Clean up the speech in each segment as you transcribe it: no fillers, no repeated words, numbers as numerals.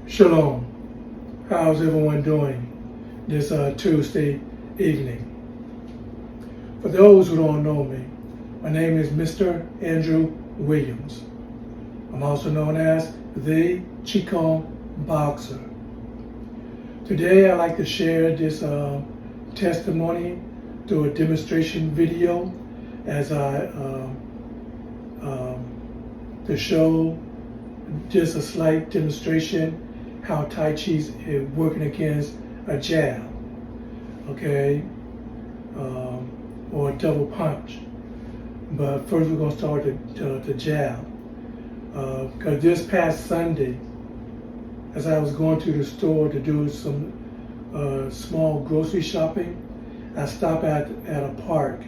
Shalom. How's everyone doing this Tuesday evening? For those who don't know me, my name is Mr. Andrew Williams. I'm also known as the Qigong Boxer. Today I'd like to share this testimony through a demonstration video as I to show just a slight demonstration how Tai Chi is working against a jab, okay, or a double punch. But first we're going to start the jab. Because this past Sunday, as I was going to the store to do some small grocery shopping, I stopped at a park.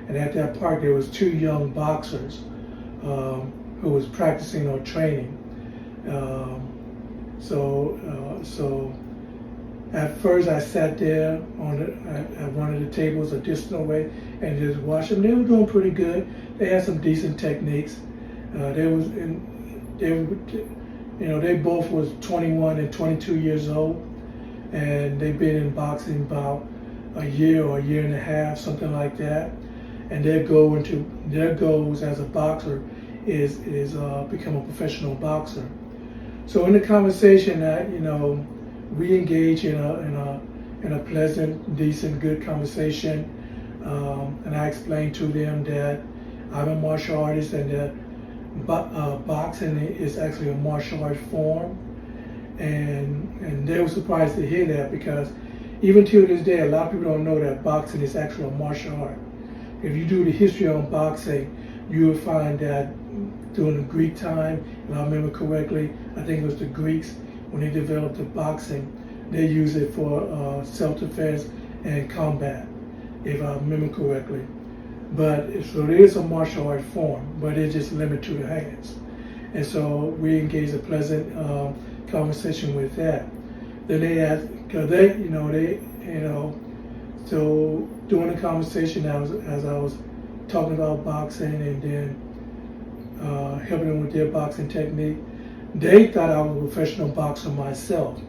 And at that park there was two young boxers who was practicing or training. So at first I sat there at one of the tables a distant away and just watched them. They were doing pretty good. They had some decent techniques. They both was 21 and 22 years old, and they've been in boxing about a year or a year and a half, something like that. And their goals as a boxer is become a professional boxer. So in the conversation that we engage in a pleasant, decent, good conversation, and I explained to them that I'm a martial artist and that boxing is actually a martial art form, and they were surprised to hear that, because even till this day a lot of people don't know that boxing is actually a martial art. If you do the history on boxing, you will find that during the Greek time, and I remember correctly, I think it was the Greeks, when they developed the boxing, they used it for self-defense and combat, if I remember correctly. But so it is a martial art form, but it's just limited to the hands. And so we engaged a pleasant conversation with that. Then they asked, because so during the conversation, as I was talking about boxing and then helping them with their boxing technique, they thought I was a professional boxer myself.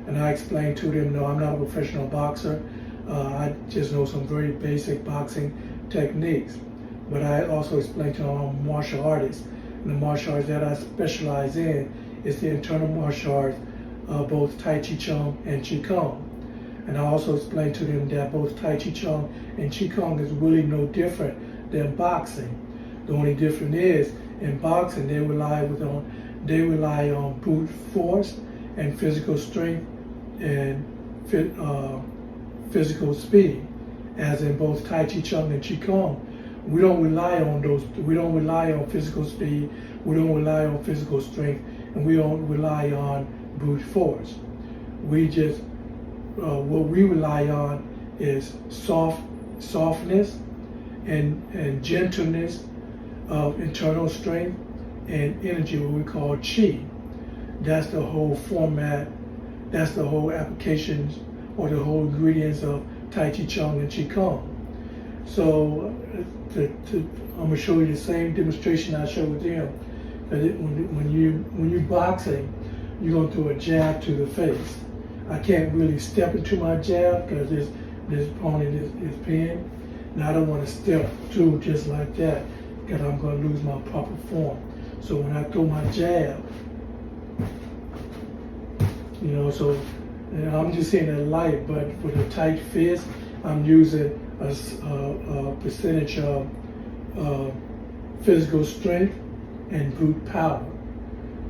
And I explained to them, no, I'm not a professional boxer. I just know some very basic boxing techniques. But I also explained to them I'm a martial artist. And the martial arts that I specialize in is the internal martial arts, both Tai Chi Chuan and Qigong. And I also explained to them that both Tai Chi Chuan and Qigong is really no different than boxing. The only difference is, in boxing they rely on brute force and physical strength and physical speed. As in both Tai Chi Chuan and Qigong, we don't rely on those. We don't rely on physical speed. We don't rely on physical strength, and we don't rely on brute force. We just what we rely on is softness and gentleness of internal strength and energy, what we call Qi. That's the whole format. That's the whole applications or the whole ingredients of Tai Chi Chuan and Qigong. So I'm gonna show you the same demonstration I showed with them. When you boxing, you're gonna throw a jab to the face. I can't really step into my jab because this opponent is pinned, and I don't want to step through just like that because I'm going to lose my proper form. So when I throw my jab, so I'm just saying that light, but for the tight fist, I'm using a percentage of physical strength and brute power,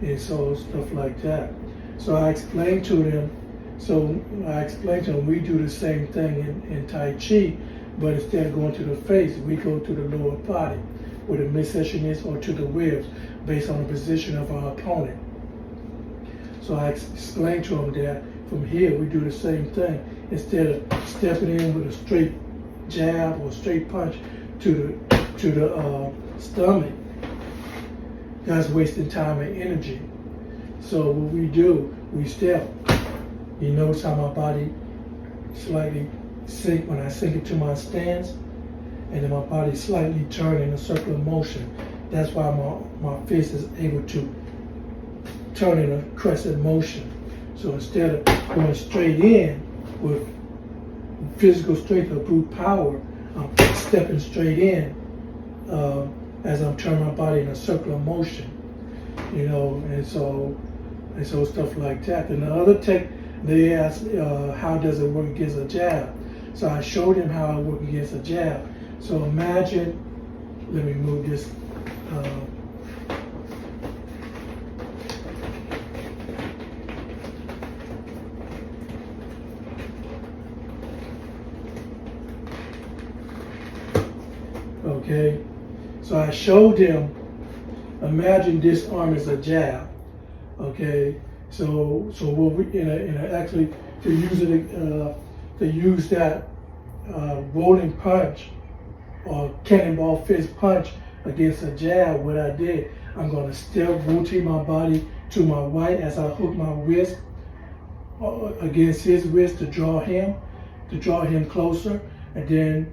and so stuff like that. So I explained to them. We do the same thing in Tai Chi, but instead of going to the face, we go to the lower body, where the midsection is, or to the ribs, based on the position of our opponent. So I explained to them that from here we do the same thing. Instead of stepping in with a straight jab or straight punch to the stomach, that's wasting time and energy. So what we do, we step. You notice how my body slightly sink when I sink into my stance, and then my body slightly turn in a circular motion. That's why my fist is able to turn in a crescent motion. So instead of going straight in with physical strength or brute power, I'm stepping straight in as I'm turning my body in a circular motion, and so stuff like that. And the other they asked, how does it work against a jab? So I showed him how it works against a jab. So imagine, let me move this. Okay, so I showed him, imagine this arm is a jab. Okay, so what we actually to use that rolling punch or cannonball fist punch against a jab, what I did, I'm going to still rotate my body to my right as I hook my wrist against his wrist to draw him closer, and then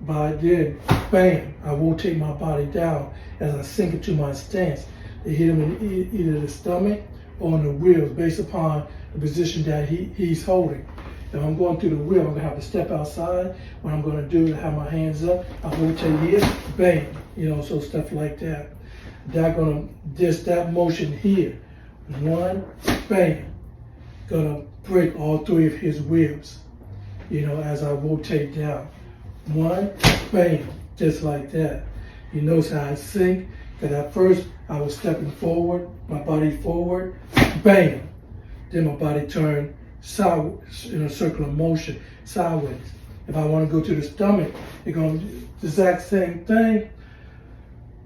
bam, I rotate my body down as I sink into my stance. They hit him in either the stomach or on the ribs based upon the position that he's holding. If I'm going through the rib, I'm going to have to step outside. What I'm going to do is have my hands up, I rotate here, bam, so stuff like that. That motion here, one, bam, gonna break all three of his ribs, as I rotate down. One, bam, just like that. You notice how I sink, because at first I was stepping forward, my body forward, bam. Then my body turned sideways in a circular motion, sideways. If I want to go to the stomach, it's going to do the exact same thing.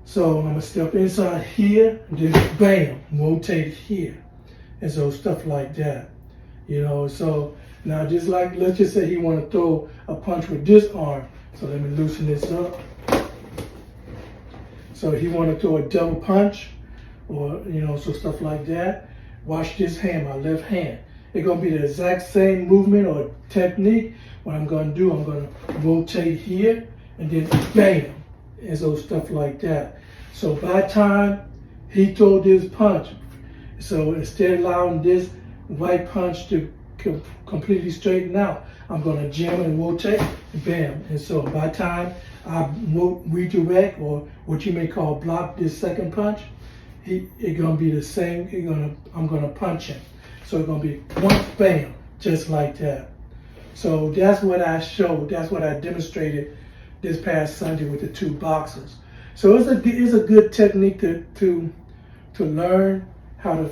So I'm going to step inside here, and then bam, rotate here. And so stuff like that, so now just like, let's just say he want to throw a punch with this arm. So let me loosen this up. So he want to throw a double punch or, so stuff like that. Watch this hand, my left hand. It's going to be the exact same movement or technique. What I'm going to do, I'm going to rotate here and then bam. And so stuff like that. So by the time he throw this punch, so instead of allowing this right punch to completely straighten out, I'm going to jam and rotate, bam. And so by the time I redirect, or what you may call block this second punch, it's going to be the same. I'm going to punch him. So it's going to be one, bam, just like that. So that's what I showed. That's what I demonstrated this past Sunday with the two boxers. So it's a good technique to learn how to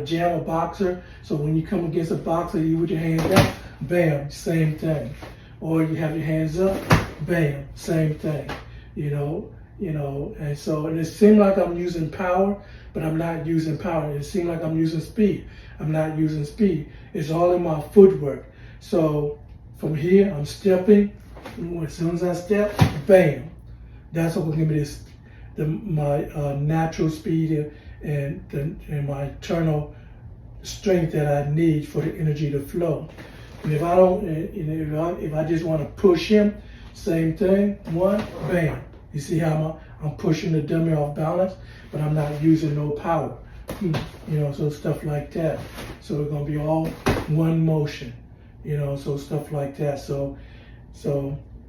jam a boxer. So when you come against a boxer, you with your hands down, bam, same thing. Or you have your hands up, bam, same thing. And so it seems like I'm using power, but I'm not using power. It seems like I'm using speed. I'm not using speed. It's all in my footwork. So from here, I'm stepping. As soon as I step, bam. That's what will give me my natural speed and my internal strength that I need for the energy to flow. And if I don't, if I just want to push him, same thing. One, bam. You see how I'm pushing the dummy off balance, but I'm not using no power. So stuff like that. So it's gonna be all one motion. So stuff like that. So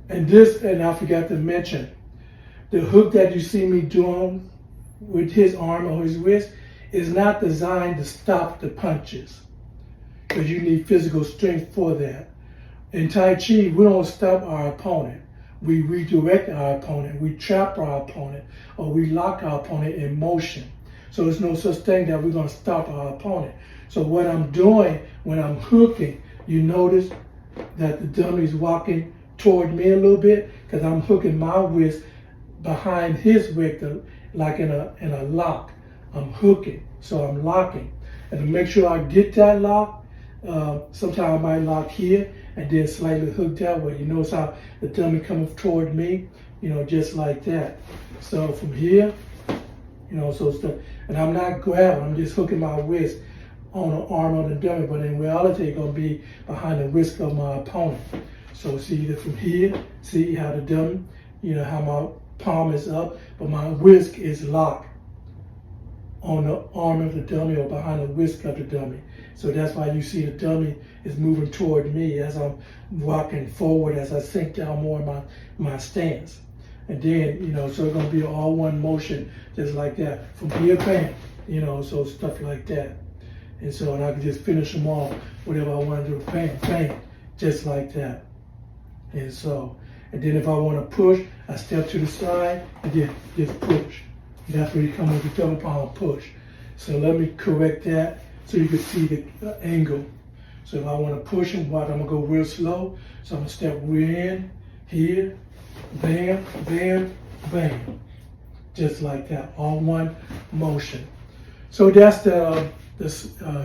and I forgot to mention, the hook that you see me doing with his arm or his wrist is not designed to stop the punches, because you need physical strength for that. In Tai Chi, we don't stop our opponent. We redirect our opponent, we trap our opponent, or we lock our opponent in motion. So there's no such thing that we're going to stop our opponent. So what I'm doing when I'm hooking, you notice that the dummy is walking toward me a little bit, because I'm hooking my wrist behind his wrist, like in a lock. I'm hooking, so I'm locking. And to make sure I get that lock, sometimes I might lock here and then slightly hook that way. You notice how the dummy comes toward me, just like that. So from here, so stuff. And I'm not grabbing, I'm just hooking my wrist on the arm of the dummy, but in reality, it's going to be behind the wrist of my opponent. So see that from here, see how the dummy, how my palm is up, but my wrist is locked on the arm of the dummy or behind the whisk of the dummy. So that's why you see the dummy is moving toward me as I'm walking forward, as I sink down more in my stance. And then, so it's going to be all one motion, just like that. From here, bam, so stuff like that. And so, and I can just finish them off, whatever I want to do, bang, bang, just like that. And so, and then if I want to push, I step to the side and then just push. That's where you come with the double palm push. So let me correct that so you can see the angle. So if I want to push them, I'm going to go real slow. So I'm going to step rear in, here, bam, bam, bam. Just like that, all one motion. So that's the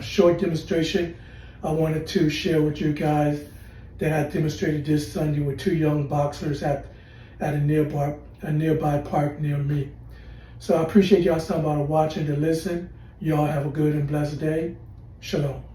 short demonstration I wanted to share with you guys that I demonstrated this Sunday with two young boxers at a nearby park near me. So I appreciate y'all stopping by to watch and to listen. Y'all have a good and blessed day. Shalom.